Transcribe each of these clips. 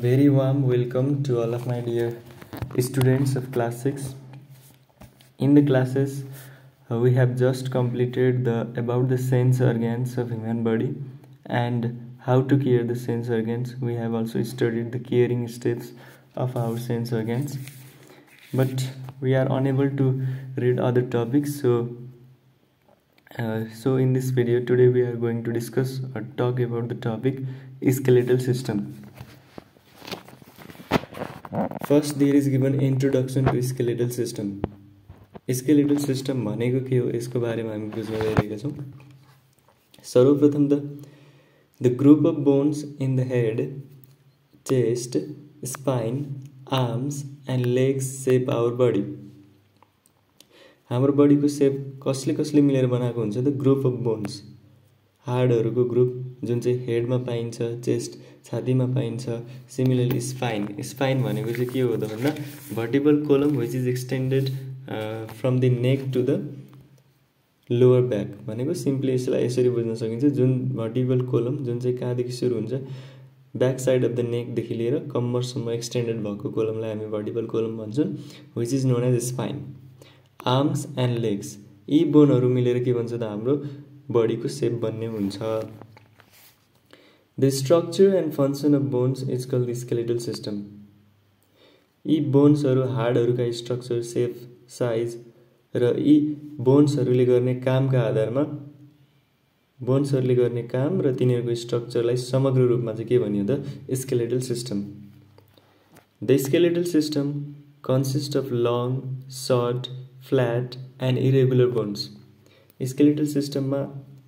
very warm welcome to all of my dear students of class 6. In the classes, we have just completed about the sense organs of human body and how to care the sense organs. We have also studied the caring steps of our sense organs, but we are unable to read other topics. So in this video today we are going to discuss or talk about the topic skeletal system. First, there is given introduction to skeletal system. Skeletal system भनेको के हो यसको बारेमा हामी बुझ्न गइरहेका छौं। सर्वप्रथम the group of bones in the head, chest, spine, arms and legs shape our body. हाम्रो बडीको शेप कसले मिलेर बनाएको हुन्छ त ग्रुप अफ बोन्स, हाडहरुको ग्रुप जुन चाहिँ हेडमा पाइन्छ, चेस्ट छातीमा पाइन्छ। सिमिलरली स्पाइन भनेको चाहिँ के हो त भन्दा vertical column which is extended from the neck to the lower back भनेको सिम्पली यसलाई यसरी बुझ्न सकिन्छ। जुन भर्टिकल कोलम जुन चाहिँ कहाँदेखि सुरु हुन्छ, back side of the neck देखि लिएर कम्मरसम्म एक्सटेन्डेड भएको कोलमलाई हामी भर्टिकल कोलम भन्छौं, which is known as spine. Arms and legs, यी बोनहरु मिलेर के भन्छ त हाम्रो बडीको शेप बन्ने हुन्छ। The structure and function of bones is called the skeletal system. यी बोन्सहरु हाडहरुका स्ट्रक्चर, शेप, साइज र यी बोन्सहरुले गर्ने कामका आधारमा बोन्सहरुले गर्ने काम र तिनीहरुको स्ट्रक्चरलाई समग्र रूपमा चाहिँ के भनियो त skeletal system. The skeletal system consists of long, short, flat and irregular bones. Skeletal सिस्टममा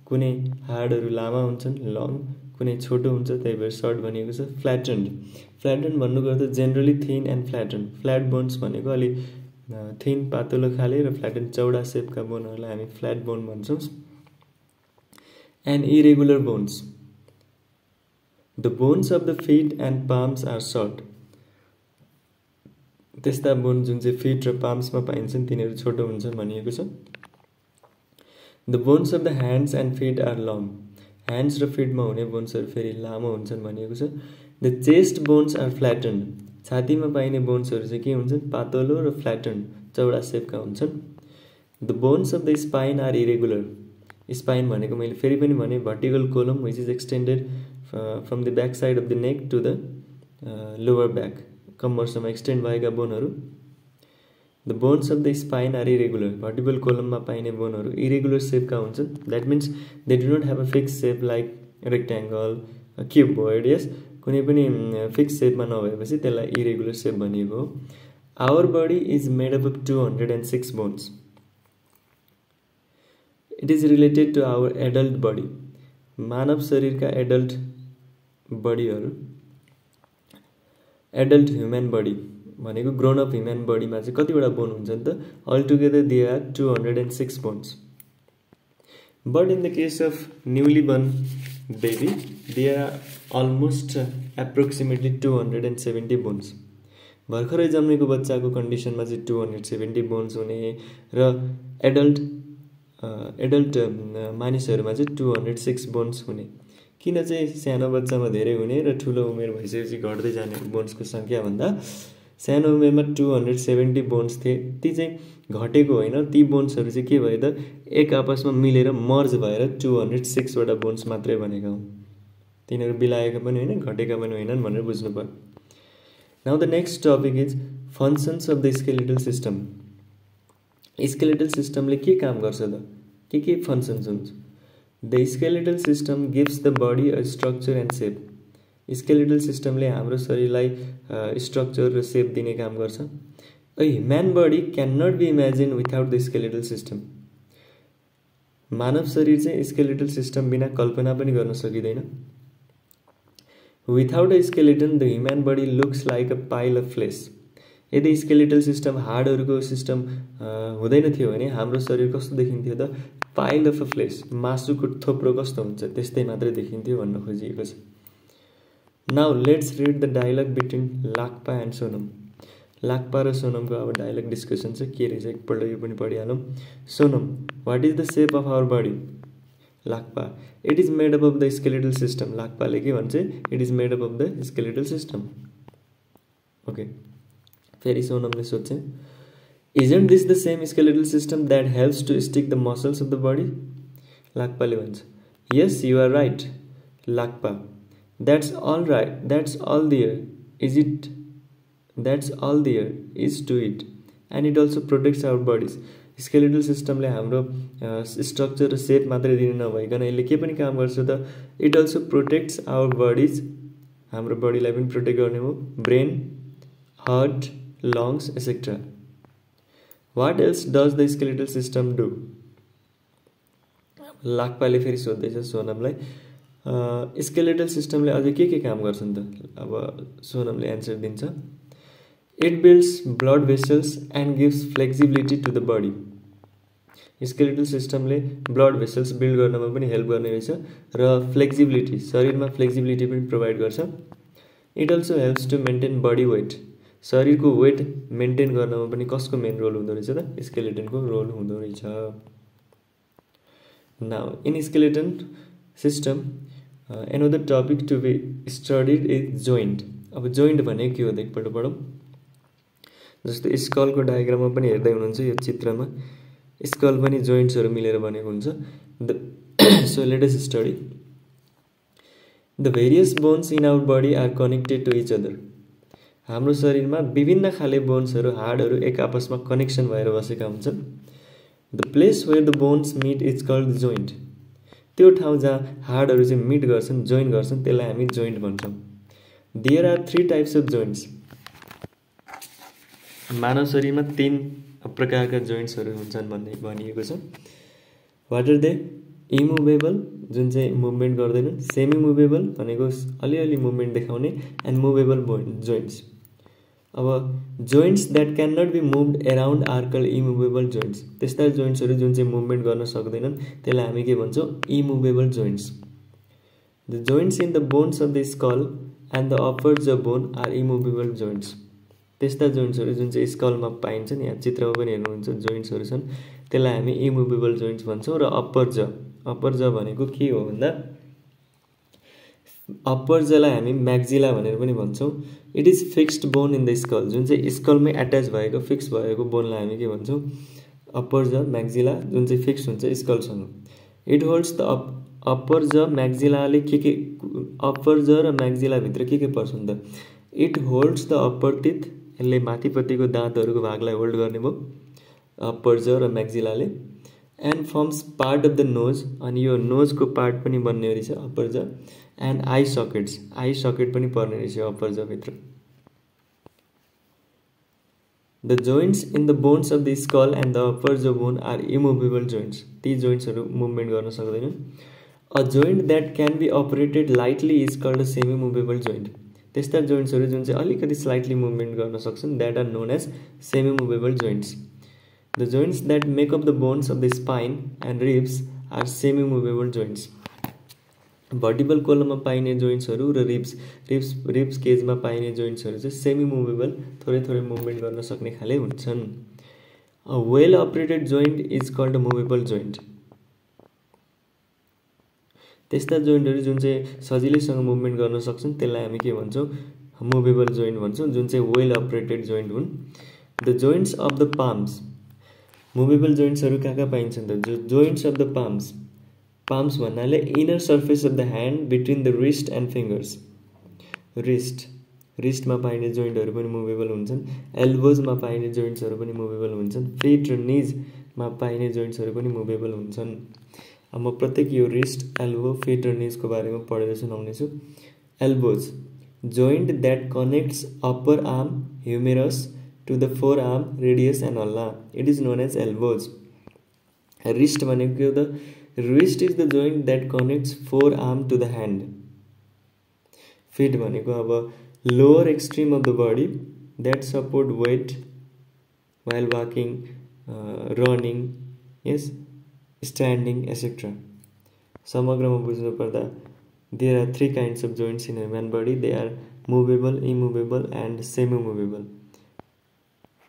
कुनै हाडहरु लामा हुन्छन्, लङ, कुनै छोटो हुन्छ, त्यही भएर शॉर्ट भनिएको छ। फ्ल्याटेन्ड भन्नुको अर्थ generally thin and flattened. Flat bones भनेको अलि थिन पातलो खाले र फ्ल्याटेन्ड चौडा शेपका बोनहरुलाई हामी फ्ल्याट बोन भन्छौं। And irregular bones, the bones of the feet and palms are short. त्यस्ता बोन जुन चाहिँ फीट र पाम्समा पाइन्छन् तिनीहरु छोटो हुन्छन् भनिएको छ। The bones of the hands and feet are long. Hands र feet मा हुने बोन्सहरु फेरि लामो हुन्छन् भनिएको छ। The chest bones are flattened. छातीमा पाइने बोन्सहरु चाहिँ के हुन्छन् पातलो र flattened चौडा शेपका हुन्छन्। The bones of the spine are irregular. Spine भनेको मैले फेरि पनि भने vertical column which is extended from the back side of the neck to the lower back. कम्मरसम्म एक्सटेन्ड भएका बोनहरु। The bones of the spine are irregular. Vertebral column मा पाइने बोनहरु irregular shape का हुन्छन्। That means they do not have a fixed shape like rectangle, a cuboid. Yes, कुनै पनि fixed shape मा नभएपछि त्यसलाई irregular shape भनिएको हो। Our body is made up of 206 bones. It is related to our adult body. मानव शरीरका adult बडीहरु, adult human body भनेको ग्रोन अप ह्युमन बडीमा चाहिँ कतिवटा बोन हुन्छन् त all together there are 206 bones. But in the case of newly born baby there are almost approximately 270 bones. भर्खरै जन्मेको बच्चाको कन्डिसनमा चाहिँ 270 बोन्स हुने र एडल्ट मानिसहरुमा चाहिँ 206 बोन्स हुने। किन चाहिँ सानो बच्चामा धेरै हुने र ठूलो उमेर भइसकेपछि घट्दै जाने बोन्सको संख्या भन्दा सानो उमेरमा 270 बोन्स थिए, ती चाहिँ घटेको होइन। ती बोन्सहरु चाहिँ के भयो त एक आपसमा मिलेर मर्ज भएर 206 वटा बोन्स मात्रै बनेका हुन्। तिनीहरु बिलाएका पनि हैन, घटेका पनि हैनन् भनेर बुझ्नु पर्यो। Now the next topic is functions of the skeletal system. Skeletal सिस्टमले के काम गर्छ त? के फंक्शन्स हुन्छ? The skeletal system gives the body a structure and shape. Skeletal सिस्टमले हाम्रो शरीरलाई स्ट्रक्चर र शेप दिने काम गर्छ। A human body can not be imagine without the skeletal system. मानव शरीर चाहिँ स्केलेटल सिस्टम बिना कल्पना पनि गर्न सकिदैन। Without a skeleton the human body looks like a pile of flesh. यदि स्केलेटल सिस्टम हाडहरुको सिस्टम हुँदैन थियो भने हाम्रो शरीर कस्तो देखिन्थ्यो त पाइल अफ अ फ्लेश, मासुको थोप्रो कस्तो हुन्छ त्यस्तै मात्रै देखिन्थ्यो भन्न खोजिएको छ। Now let's read the dialogue between Lakpa and Sonam. Lakpa र सोनमको अब डायलॉग डिस्कसन चाहिँ के रहेछ एकपल्ट यो पनि पढिहालौं। Sonam, what is the shape of our body? Lakpa, it is made up of the skeletal system. Lakpaले के भन्छ? It is made up of the skeletal system. Okay, फेरि सोनमले सोध्छे isn't this the same skeletal system that helps to stick the muscles of the body? Lakpaले भन्छ yes, you are right. Lakpa, that's all right, that's all there is it, that's all there is to it, and it also protects our bodies. Skeletal सिस्टमले हाम्रो structure र सेप मात्रै दिने नभइकन यसले के पनि काम गर्छ त, it also protects our bodies, हाम्रो बडीलाई पनि प्रोटेक्ट गर्ने हो, brain, heart, lungs etcetera. What else does the skeletal system do? लाक्पाले फेरि सोध्दैछ सोनमलाई स्केलेटल सिस्टमले अझै के काम गर्छन् त? अब सोनमले एन्सर दिन्छ it builds blood vessels and gives flexibility to the body. Skeletal सिस्टमले ब्लड भेसल्स बिल्ड गर्नमा पनि हेल्प गर्ने रहेछ र फ्लेक्सिबिलिटी, शरीरमा फ्लेक्सिबिलिटी पनि प्रोभाइड गर्छ. It also helps to maintain body weight. शरीरको वेट मेन्टेन गर्नमा पनि कसको मेन रोल हुँदो रहेछ त? स्केलेटनको रोल हुँदो रहेछ. Now in skeleton system another topic to be studied is joint. अब जोइन्ट भनेको के हो त एकपल्ट पढौँ. जस्तो स्कलको डायग्राममा पनि हेर्दै हुनुहुन्छ यो चित्रमा स्कल पनि जोइन्ट्सहरू मिलेर बनेको हुन्छ. So let us study the various bones in our body are connected to each other. हाम्रो शरीरमा विभिन्न खाले बोन्सहरू, हाडहरू एक आपसमा कनेक्सन भएर बसेका हुन्छन्. The place where the bones meet is called joint. त्यो ठाउँ जहाँ हाडहरू चाहिँ मिट गर्छन्, जोइन गर्छन्, त्यसलाई हामी जोइन्ट भन्छौँ. There are 3 types of joints. मानव शरीरमा 3 प्रकारका जोइन्ट्सहरू हुन्छन् भन्ने भनिएको छ. What are they? इमुभेबल, जुन चाहिँ मुभमेन्ट गर्दैनन्, सेमी मुभेबल भनेको अलिअलि मुभमेन्ट देखाउने, एन्ड मुभेबल जोइन्ट्स. अब joints that can not be moved around are called immovable joints. त्यस्ता जोइन्ट्सहरू जुन चाहिँ मुभमेन्ट गर्न सक्दैनन् त्यसलाई हामी के भन्छौँ? Immovable joints. The joints in the bones of the skull and the upper jaw bone are immovable joints. त्यस्ता जोइन्ट्सहरू जुन चाहिँ स्कलमा पाइन्छन्, यहाँ चित्रमा पनि हेर्नुहुन्छ जोइन्ट्सहरू छन्, त्यसलाई हामी इमुभेबल जोइन्ट्स भन्छौँ. र अप्पर ज भनेको के हो भन्दा अप्पर जलाई हामी म्याक्जिला भनेर पनि भन्छौँ. It is fixed bone in the skull. जुन चाहिँ स्कलमै एट्याच भएको फिक्स भएको बोनलाई हामी के भन्छौँ? अप्पर ज, म्याक्जिला, जुन चाहिँ फिक्स हुन्छ स्कलसँग. इट होल्ड्स द अप्पर ज. म्याक्जिलाले के अप्पर ज र म्याक्जिलाभित्र के पर्छन् त? It holds the upper teeth. यसले माथिपट्टिको दाँतहरूको भागलाई होल्ड गर्ने भयो अप्पर ज र म्याक्जिलाले. And forms part of the nose. अनि यो नोजको पार्ट पनि बन्ने रहेछ upper jaw. And eye sockets, eye socket पनि पर्ने रहेछ अप्पर जभित्र. The joints in the bones of the skull and the upper jaw bone are immovable joints. ती जोइन्ट्सहरू मुभमेन्ट गर्न सक्दैनन्. A joint that can be operated lightly is called a semi movable joint. त्यस्ता जोइन्ट्सहरू जुन चाहिँ अलिकति स्लाइटली मुभमेन्ट गर्न सक्छन्, that are known as semi movable joints. The joints that make up the bones of the spine and ribs are semi movable joints. Vertebral कोलममा पाइने जोइन्ट्सहरू र रिब्स केजमा पाइने जोइन्ट्सहरू चाहिँ सेमी मुभेबल, थोरै मुभमेन्ट गर्न सक्ने खाले हुन्छन्. A well operated joint is called a movable joint. त्यस्ता जोइन्टहरू जुन चाहिँ सजिलैसँग मुभमेन्ट गर्न सक्छन् त्यसलाई हामी के भन्छौँ? मुभेबल जोइन्ट भन्छौँ, जुन चाहिँ वेल अपरेटेड जोइन्ट हुन्. The joints of the palms. Movable जोइन्ट्सहरू कहाँ पाइन्छन् त? Joints of the palms. Palms भन्नाले inner surface of the hand between the wrist and fingers. रिस्टमा पाइने जोइन्टहरू पनि मुभेबल हुन्छन्. एल्बोजमा पाइने जोइन्ट्सहरू पनि मुभेबल हुन्छन्. फिट र निजमा पाइने जोइन्ट्सहरू पनि मुभेबल हुन्छन्. अब म प्रत्येक यो रिस्ट, एल्बो, फिट र निजको बारेमा पढेर सुनाउनेछु. Elbows, joint that connects upper arm humerus to the forearm radius and ulna. It is known as elbows. Wrist भनेको के हो त? Wrist is the joint that connects forearm to the hand. Feet भनेको अब lower extreme of the body that support weight while walking, running, yes, standing, etc. समग्रमा बुझ्नु पर्दा there are 3 kinds of joints in human body. They are movable, immovable and semi-movable.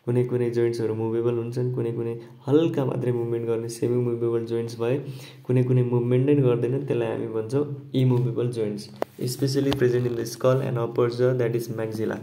कुनै जोइन्ट्सहरू movable हुन्छन्, कुनै हल्का मात्रै मुभमेन्ट गर्ने सेमी मुभेबल जोइन्ट्स भए, कुनै मुभमेन्ट नै गर्दैनन्, त्यसलाई हामी भन्छौँ immovable joints. Specially present in the skull and upper jaw, that is म्याक्जिला.